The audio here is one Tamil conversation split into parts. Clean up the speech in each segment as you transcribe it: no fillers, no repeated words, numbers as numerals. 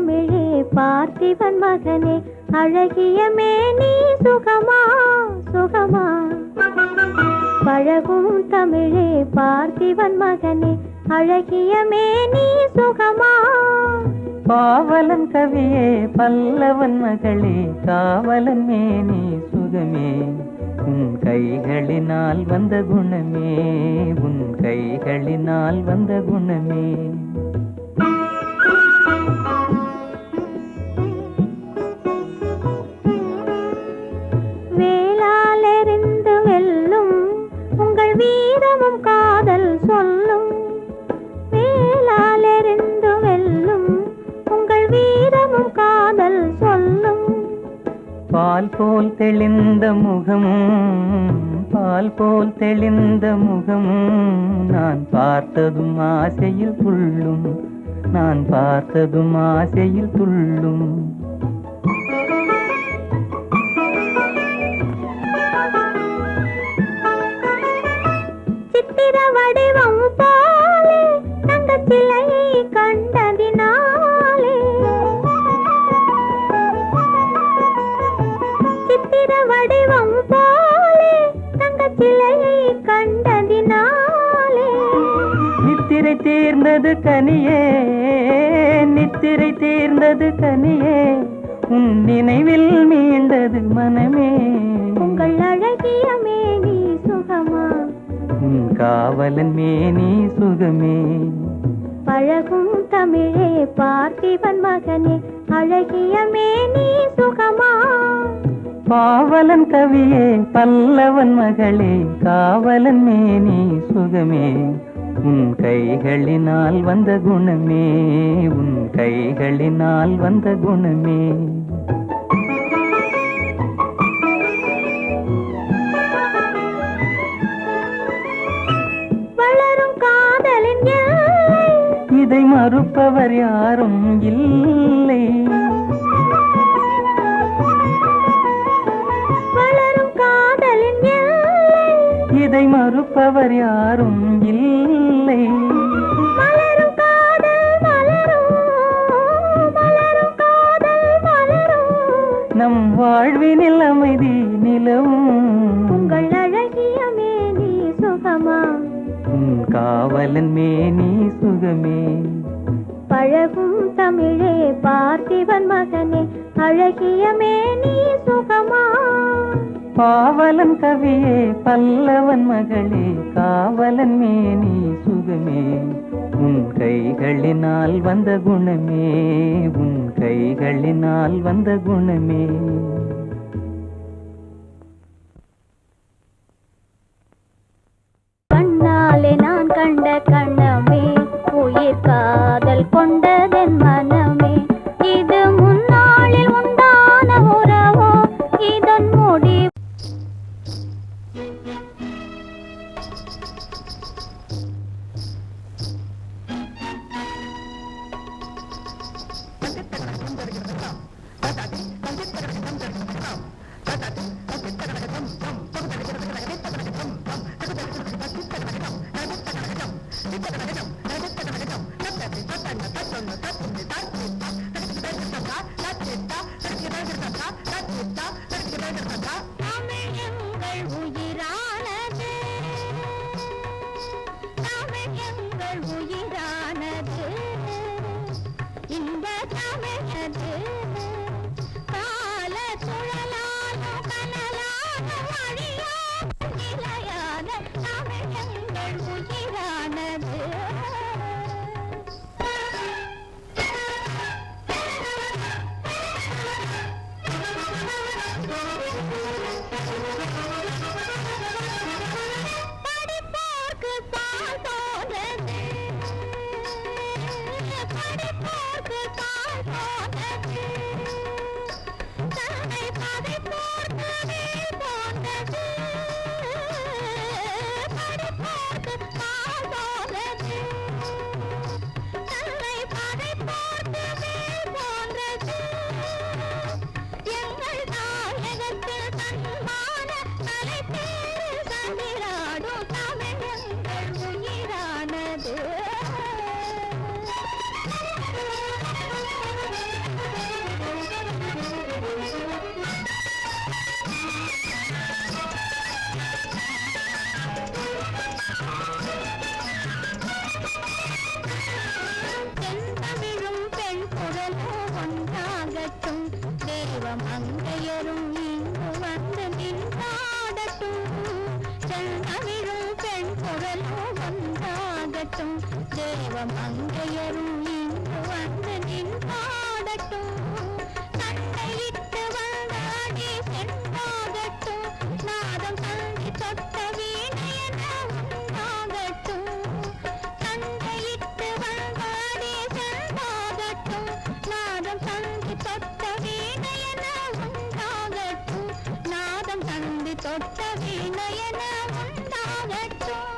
தமிழே பார்த்திபன் மகனே அழகிய மேனி சுகமா சுகமா பழகும் தமிழே பார்த்திபன் மகனே அழகிய மேனி சுகமா பாவலன் கவியே பல்லவன் மகளே காவலன் மேனி சுகமே உன் கைகளினால் வந்த குணமே உன் கைகளினால் வந்த குணமே வேளாலெறிந்து வெல்லும் உங்கள் வீரமும் காதல் சொல்லும் வேளாலெறிந்து வெல்லும் உங்கள் வீரமும் காதல் சொல்லும் பால் போல் தெளிந்த முகமும் பால் போல் தெளிந்த முகமும் நான் பார்த்ததும் ஆசையில் துள்ளும் நான் பார்த்ததும் ஆசையில் துள்ளும் சித்திர வடிவம் போலே தங்க சிலையை கண்டதினாலே சித்திர வடிவம் போலே தங்க சிலையை கண்டதினாலே நித்திரை தீர்ந்தது கனியே நித்திரை தீர்ந்தது கனியே உன் நினைவில் மீண்டது மனமே உங்கள் அழகிய மேனி சுகமா உன் காவலன் மேனி சுகமே பழகும் தமிழே பார்த்திபன் மகனே அழகிய மேனி சுகமா பாவலன் கவியே பல்லவன் மகளே காவலன் மேனி சுகமே உன் கைகளினால் வந்த குணமே உன் கைகளினால் வந்த குணமே வளரும் காதலின் எல்லை இதை மறுப்பவர் யாரும் இல்லை வளரும் காதலின் எல்லை இதை மறுப்பவர் யாரும் இல்லை மலரும் காதல் மலரும் மலரும் காதல் மலரும் நம் வாழ்வினில் அமைதி நிலவும் உங்கள் அழகிய மேனி சுகமா உன் காவலன் மேனி சுகமே பழகும் தமிழே பார்த்திபன் மகனே அழகிய மேனி சுகமா பாவலன் கவியே பல்லவன் மகளே காவலன் மேனி சுகமே உன் கைகளினால் வந்த குணமே உன் கைகளினால் வந்த குணமே கண்ணாலே நான் கண்ட கண்ணமே உயிர் காதல் கொண்டதென் மனமே இது முன்னாளில் உண்டான உறவோ இதன் முடிவு எங்கள் நாயகத்தில் தன்மான கொண்டாடட்டும் தேவம் அங்கையரும் இங்கு வந்து நின்றாடட்டும் சண்டையிட்டு வந்தாடி சென்றாகட்டும் நாதம் சந்தி தொட்ட வீணையென உண்டாகட்டும் சண்டையிட்டு வந்தாடி சென்றாகட்டும் நாதம் சந்தி தொட்ட வீணையென உண்டாகட்டும் நாதம் சந்தி தொட்ட வீணையென உண்டாகட்டும்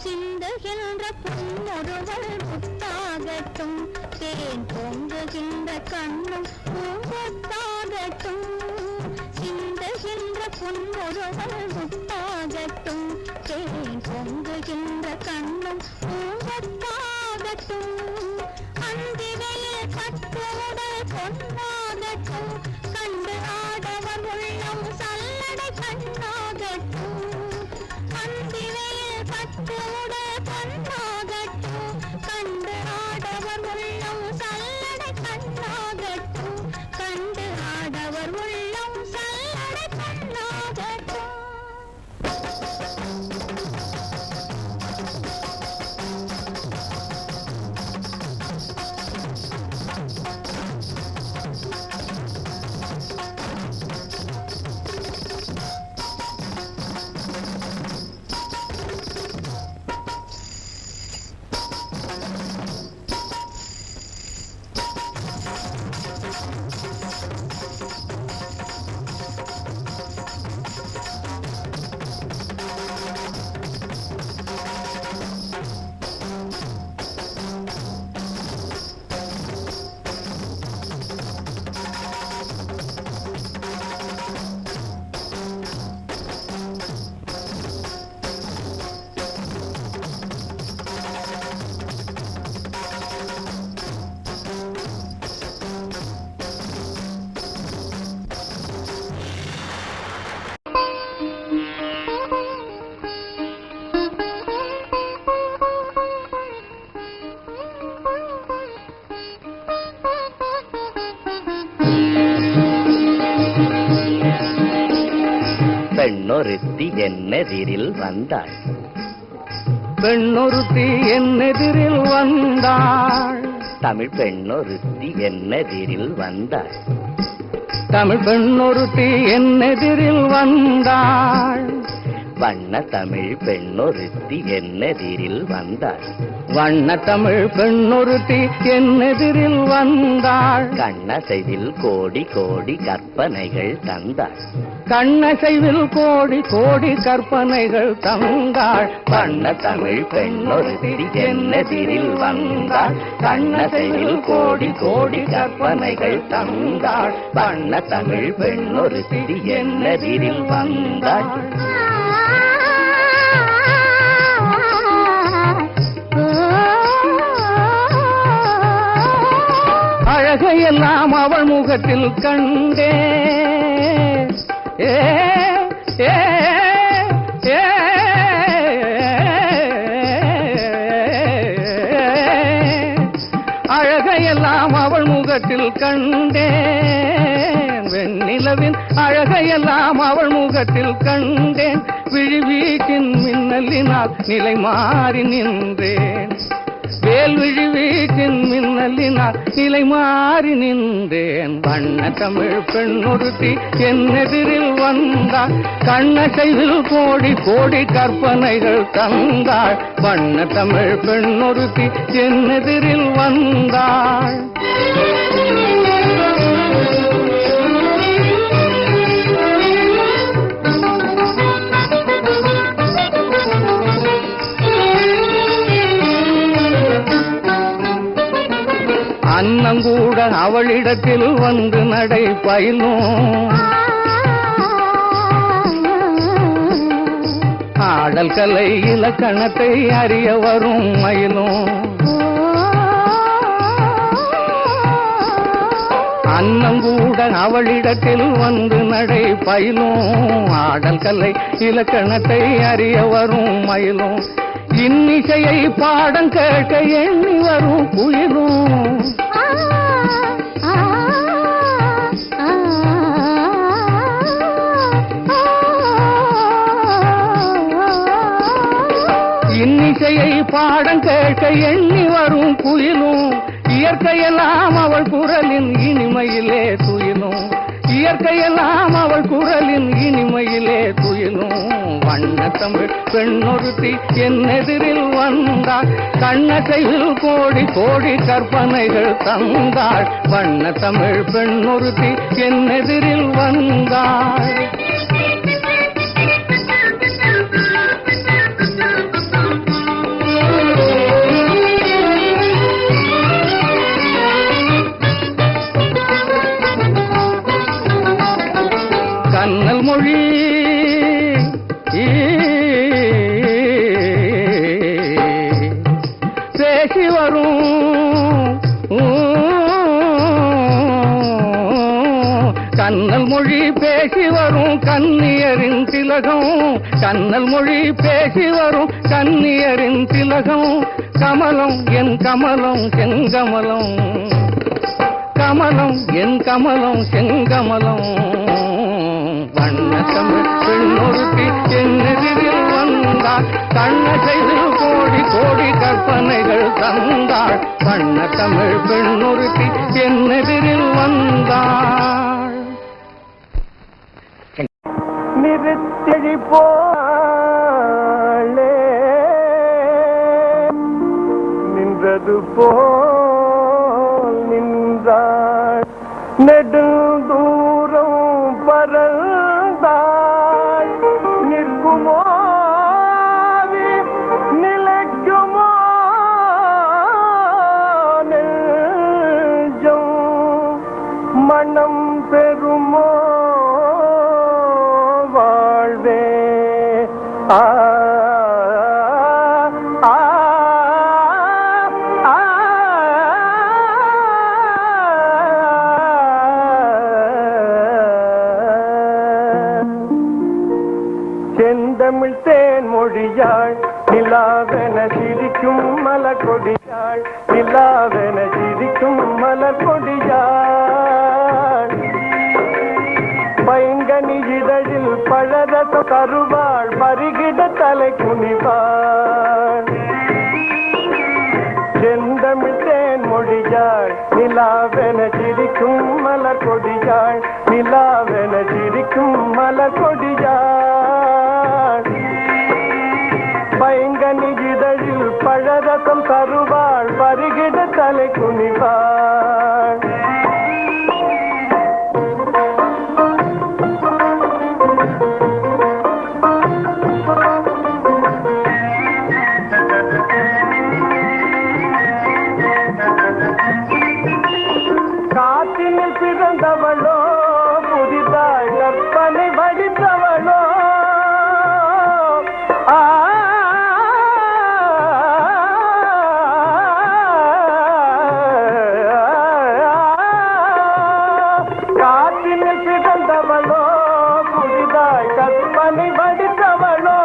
சிந்துகின்ற பொன்னொருவள் முத்தாகட்டும் தேன் பொங்குகின்ற கண்ணும் பூங்கொத்தாகட்டும் சிந்துகின்ற பொன்னொருவள் முத்தாகட்டும் தேன் பொங்குகின்ற கண்ணும் பூங்கொத்தாகட்டும் அந்திவையில் பட்டுடல் பொன்னாகட்டும் கண்டு ஆடவர் உள்ளம் சல்லடை கண்ணாகட்டும் அந்திவையில் பட்டுடல் பொன்னாகட்டும் கண்டு ஆடவர் உள்ளம் சல்லடை கண்ணாகட்டும் கண்டு ஆடவர் உள்ளம் சல்லடை கண்ணாகட்டும் பெண்ணொருத்தி என்னெதிரில் வந்தாள் பெண்ணொருத்தி என்னெதிரில் வந்தாள் தமிழ் பெண்ணொருத்தி என்னெதிரில் வந்தாள் தமிழ் பெண்ணொருத்தி என்னெதிரில் வந்தாள் வண்ண தமிழ் பெண்ணொருத்தி என்னெதிரில் வந்தாள் வண்ண தமிழ் பெண்ணொருத்தி என்னெதிரில் வந்தாள் கண்ணசைவில் கோடி கோடி கற்பனைகள் தந்தாள் கண்ணசைவில் கோடி கோடி கற்பனைகள் தந்தாள் வண்ண தமிழ் பெண்ணொருத்தி என்னெதிரில் வந்தாள் கண்ணசைவில் கோடி கோடி கற்பனைகள் தந்தாள் வண்ண தமிழ் பெண்ணொருத்தி என்னெதிரில் வந்தாள் அழகையெல்லாம் அவள் முகத்தில் கண்டே அழகையெல்லாம் அவள் முகத்தில் கண்டேன் வெண்ணிலவின் அழகையெல்லாம் அவள் முகத்தில் கண்டேன் விழி வீட்டின் மின்னலினால் நிலை மாறி நின்றேன் வேல்விழி வீட்டின் மின்னலினால் நிலை மாறி நின்றேன் வண்ண தமிழ் பெண்ணொருத்தி என்னெதிரில் வந்தாள் கண்ணசைவில் கோடி கோடி கற்பனைகள் தந்தாள் வண்ண தமிழ் பெண்ணொருத்தி என்னெதிரில் வந்தாள் அன்னங்கூட அவளிடத்தில் வந்து நடை பயிலும் ஆடல் கலை இலக்கணத்தை அறிய வரும் மயிலும் அன்னங்கூட அவளிடத்தில் வந்து நடை பயிலும் ஆடல் கலை இலக்கணத்தை அறிய வரும் மயிலும் இன்னிசையை பாடம் கேட்க எண்ணி வரும் குயிலும் இன்னிசையை பாடம் கேட்க எண்ணி வரும் குயிலும் இயற்கையெல்லாம் அவள் குரலின் இனிமையிலே துயிலும் இயற்கையெல்லாம் அவள் குரலின் இனிமையிலே துயிலும் வண்ணத்தமிழ் பெண்ணொருத்தி என் எதிரில் வந்தாள் கண்ணசையில் கோடி கோடி கற்பனைகள் தந்தாள் வண்ணத்தமிழ் பெண்ணொருத்தி என் எதிரில் வந்தாள் கண்ணல் மொழி பேசி வரும் கண்ணல் மொழி பேசி வரும் கன்னியரின் திலகம் கண்ணல் மொழி பேசி வரும் கன்னியரின் திலகம் கமலம் என் கமலம் செங்கமலம் கமலம் என் கமலம் செங்கமலம் வண்ணத்தமிழ் பெண்ணொருத்தி என் எதிரில் வந்தாள் கண்ணசையில் கோடி கோடி கற்பனைகள் தந்தாள் வண்ணத்தமிழ் பெண்ணொருத்தி என் எதிரில் வந்தாள் நிறுத்தி போலே நின்றது போல் நின்றாள் நெடுந்தூரம் பறந்தாள் நிற்குமோ நிலைக்குமோ நெஞ்சம் மனம் பெறுமோ வாழ்வே ஆ செந்தமிழ் தேன் மொழியாள் நிலாவென சிரிக்கும் மலர் கொடியாள் நிலாவென சிரிக்கும் மலர் கொடியாள் பைங்கனி இதழில் பழரச தருவாள் பருகிட தலை குனிவாள் செந்தமிழ் தேன் மொழியாள் நிலாவென சிரிக்கும் மலர் கொடியாள் நிலாவென சிரிக்கும் மலர் கொடியாள் பைங்கனி இதழில் பழரசம் தருவாள் பருகிட தலை குனிவாள் காற்றினில் பிறந்தவளோ புதிதாய் கற்பனை வடித்தவளோ காற்றினில் பிறந்தவளோ புதிதாய் கற்பனை வடித்தவளோ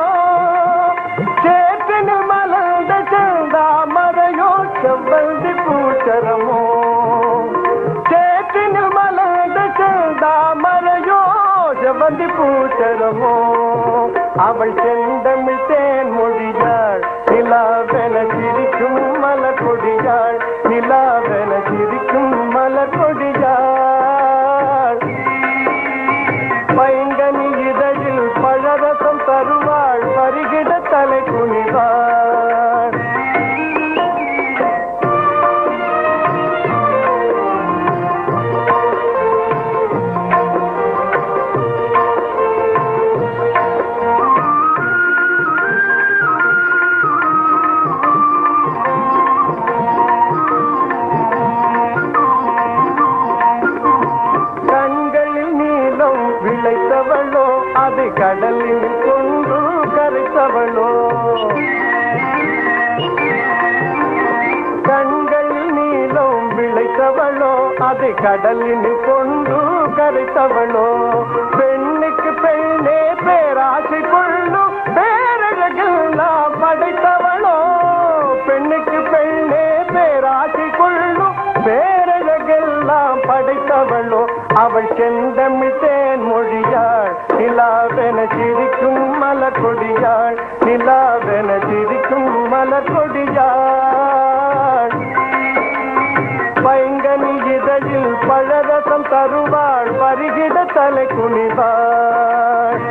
சேற்றினில் மலர்ந்த செந்தாமரையோ செவ்வந்தி பூச்சரமோ சேற்றினில் மலர்ந்த செந்தாமரையோ செவ்வந்தி பூச்சரமோ அவள் செந்தமிழ் தேன் மொழியாள் நிலாவென சிரிக்கும் மலர் கொடியாள் நிலாவென சிரிக்கும் மலர் கொடியாள் பைங்கனி இதழில் பழரசம் தருவாள் பருகிட தலை குனிவாள் விளைத்தவளோ அது கடலில் கொண்டு கரைத்தவளோ கண்களில் நீளம் விளைத்தவளோ அது கடலில் கொண்டு கரைத்தவளோ பெண்ணுக்கு பெண்ணே பேராசை கொள்ளும் பேரழகெல்லாம் படைத்தவள் அவள் செந்தமிழ் தேன் மொழியாள் நிலாவென சிரிக்கும் மலர் கொடியாள் நிலாவென சிரிக்கும் மலர் கொடியாள் பைங்கனி இதழில் பழரசம் தருவாள் பருகிட தலை குனிவாள்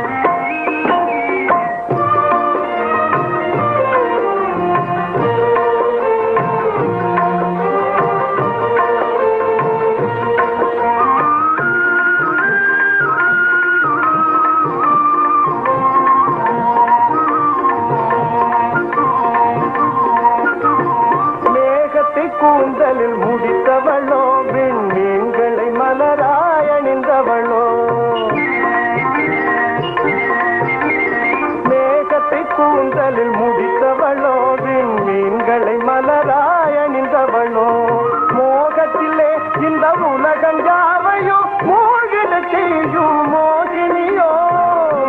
கூந்தலில் முடித்தவளோ விண்மீன்களை மலராய் அணிந்தவளோ மேகத்தை கூந்தலில் முடித்தவளோ விண்மீன்களை மலராய் அணிந்தவளோ மோகத்திலே இந்த உலகம் யாவையோ மூழ்கிட செய்யும் மோகினியோ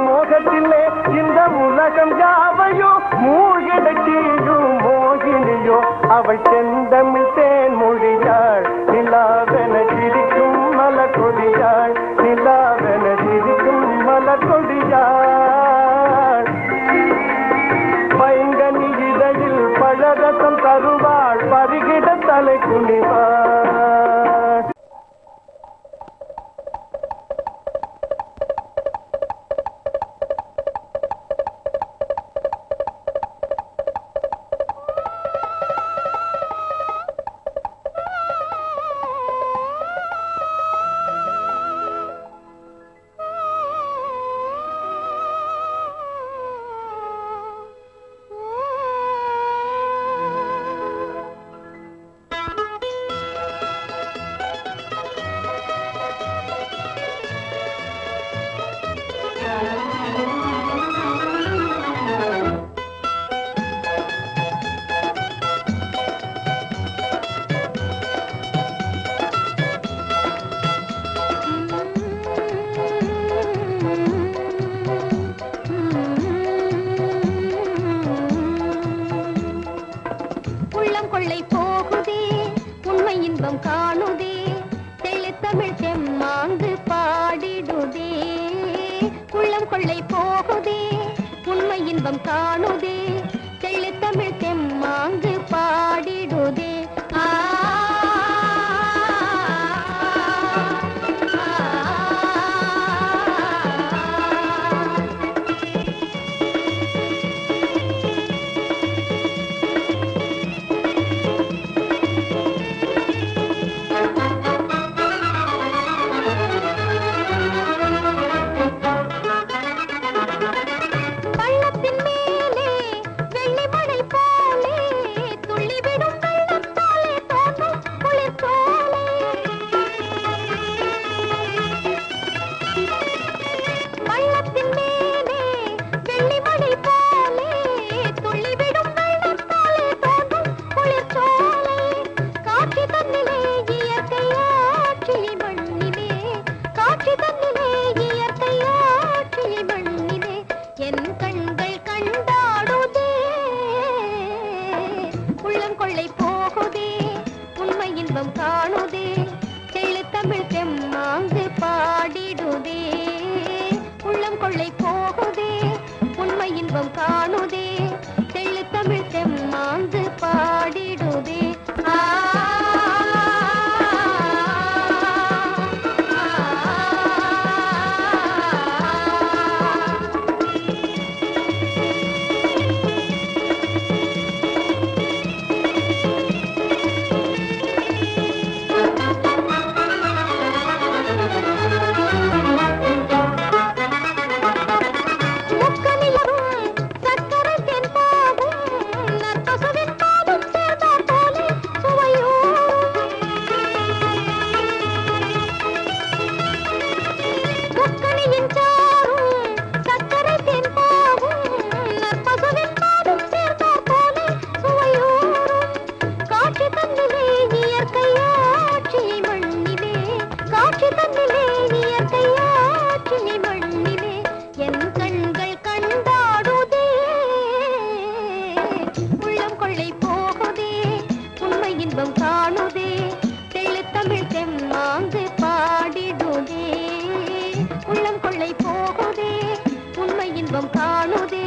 மோகத்திலே இந்த உலகம் யாவையோ மூழ்கிட செய்யும் மோகினியோ அவள் செந்தமிழ் தேன் மொழியாள் நிலாவென சிரிக்கும் மலர் கொடியாள் நிலாவென சிரிக்கும் மலர் கொடியாள் பைங்கனி இதழில் பழரசம் தருவாள் பருகிட தலை குனிவாள் பள்ளத்தின் மேலே வெள்ளி மழை போலே துள்ளி முகம் காணுதே